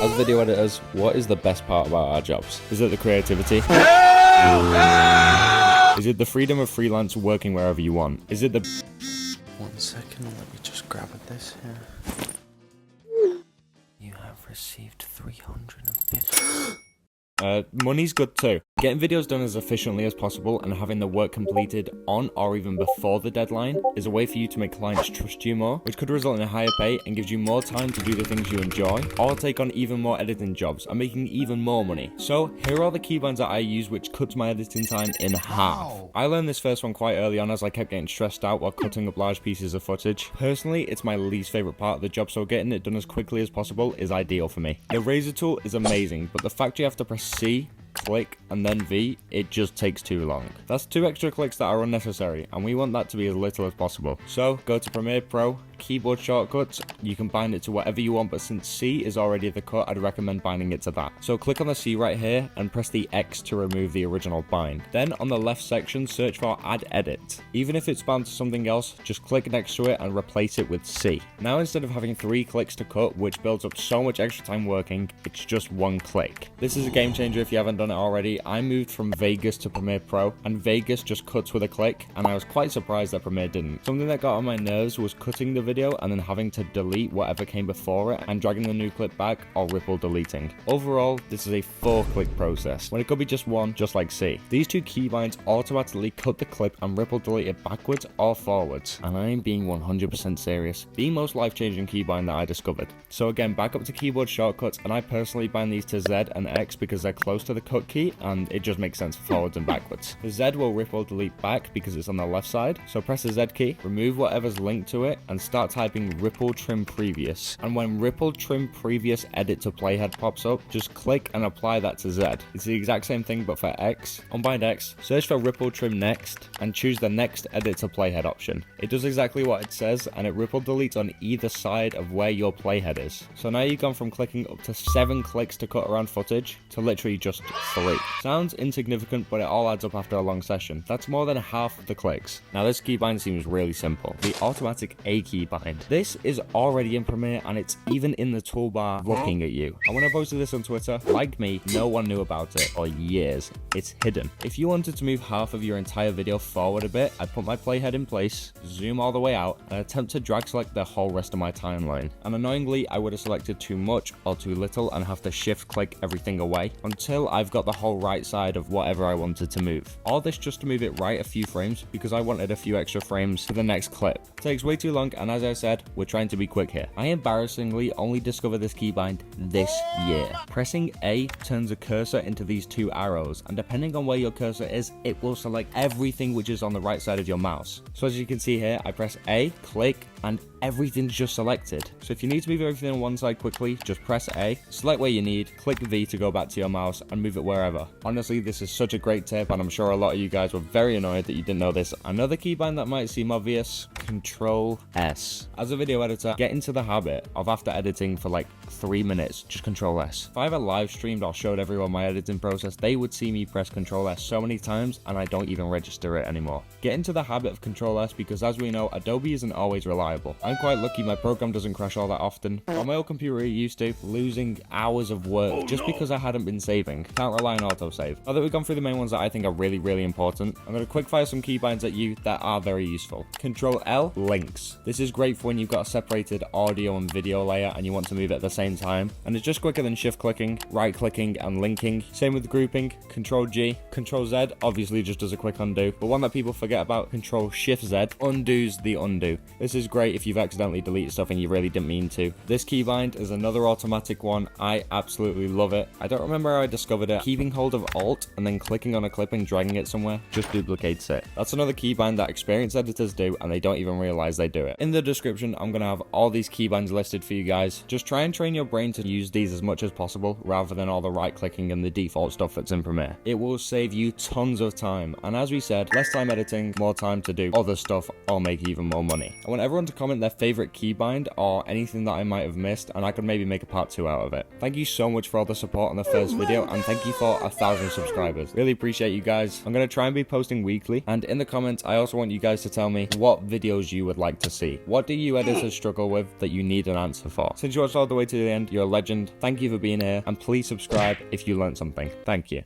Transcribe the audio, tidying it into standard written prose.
As video editors, what is the best part about our jobs? Is it the creativity? Is it the freedom of freelance working wherever you want? Is it the... 1 second, let me just grab this here. You have received 350. Money's good too. Getting videos done as efficiently as possible and having the work completed on or even before the deadline is a way for you to make clients trust you more, which could result in a higher pay and gives you more time to do the things you enjoy, or take on even more editing jobs and making even more money. So here are the keybinds that I use, which cuts my editing time in half. I learned this first one quite early on as I kept getting stressed out while cutting up large pieces of footage. Personally, it's my least favorite part of the job, so getting it done as quickly as possible is ideal for me. The razor tool is amazing, but the fact you have to press C, click, and then V, it just takes too long. That's 2 extra clicks that are unnecessary, and we want that to be as little as possible. So go to Premiere Pro, keyboard shortcuts, you can bind it to whatever you want, but since C is already the cut, I'd recommend binding it to that. So click on the C right here and press the X to remove the original bind. Then on the left section, search for Add Edit. Even if it's bound to something else, just click next to it and replace it with C. Now instead of having 3 clicks to cut, which builds up so much extra time working, it's just 1 click. This is a game changer if you haven't done it already. I moved from Vegas to Premiere Pro, and Vegas just cuts with a click, and I was quite surprised that Premiere didn't. Something that got on my nerves was cutting the video and then having to delete whatever came before it and dragging the new clip back or ripple deleting. Overall, this is a 4-click process, when it could be just 1, just like C. These 2 keybinds automatically cut the clip and ripple delete it backwards or forwards, and I'm being 100% serious. The most life-changing keybind that I discovered. So again, back up to keyboard shortcuts, and I personally bind these to Z and X because they're close to the cut key and it just makes sense for forwards and backwards. The Z will ripple delete back because it's on the left side, so press the Z key, remove whatever's linked to it, and start typing ripple trim previous. And when ripple trim previous edit to playhead pops up, just click and apply that to Z. It's the exact same thing but for X. Unbind X, search for ripple trim next, and choose the next edit to playhead option. It does exactly what it says, and it ripple deletes on either side of where your playhead is. So now you've gone from clicking up to 7 clicks to cut around footage to literally just 3. Sounds insignificant, but it all adds up after a long session. That's more than half of the clicks. Now this keybind seems really simple. The automatic A keybind. This is already in Premiere and it's even in the toolbar looking at you. And when I posted this on Twitter, like me, no one knew about it for years. It's hidden. If you wanted to move half of your entire video forward a bit, I'd put my playhead in place, zoom all the way out, and attempt to drag select the whole rest of my timeline. And annoyingly, I would have selected too much or too little and have to shift click everything away until I've got the whole right side of whatever I wanted to move. All this just to move it right a few frames because I wanted a few extra frames for the next clip. It takes way too long, and as I said, we're trying to be quick here. I embarrassingly only discovered this keybind this year. Pressing A turns a cursor into these 2 arrows, and depending on where your cursor is, it will select everything which is on the right side of your mouse. So as you can see here, I press A, click, and everything's just selected. So if you need to move everything on one side quickly, just press A, select where you need, click V to go back to your mouse, and move it wherever. Honestly, this is such a great tip, and I'm sure a lot of you guys were very annoyed that you didn't know this. Another keybind that might seem obvious, Ctrl S. As a video editor, get into the habit of after editing for like 3 minutes, just Ctrl S. If I ever live streamed or showed everyone my editing process, they would see me press Ctrl S so many times, and I don't even register it anymore. Get into the habit of Ctrl S because, as we know, Adobe isn't always reliable. I'm quite lucky my program doesn't crash all that often. On my old computer it used to, losing hours of work just because I hadn't been saving. Can't rely on autosave. Now that we've gone through the main ones that I think are really important, I'm going to quickfire some keybinds at you that are very useful. Ctrl L, links. This is great for when you've got a separated audio and video layer and you want to move it at the same time, and it's just quicker than shift clicking, right clicking, and linking. Same with grouping. Ctrl G, Ctrl Z obviously just does a quick undo, but one that people forget about, Ctrl Shift Z, undoes the undo. This is great if you've accidentally deleted stuff and you really didn't mean to. This keybind is another automatic one. I absolutely love it. I don't remember how I discovered it. Keeping hold of Alt and then clicking on a clip and dragging it somewhere just duplicates it. That's another keybind that experienced editors do and they don't even realize they do it. In the description, I'm going to have all these keybinds listed for you guys. Just try and train your brain to use these as much as possible rather than all the right clicking and the default stuff that's in Premiere. It will save you tons of time, and as we said, less time editing, more time to do other stuff or make even more money. I want everyone to comment their favorite keybind or anything that I might have missed, and I could maybe make a part 2 out of it. Thank you so much for all the support on the first video, and thank you for 1,000 subscribers. Really appreciate you guys. I'm going to try and be posting weekly, and in the comments I also want you guys to tell me what videos you would like to see. What do you editors struggle with that you need an answer for? Since you watched all the way to to the end, you're a legend. Thank you for being here, and please subscribe if you learned something. Thank you.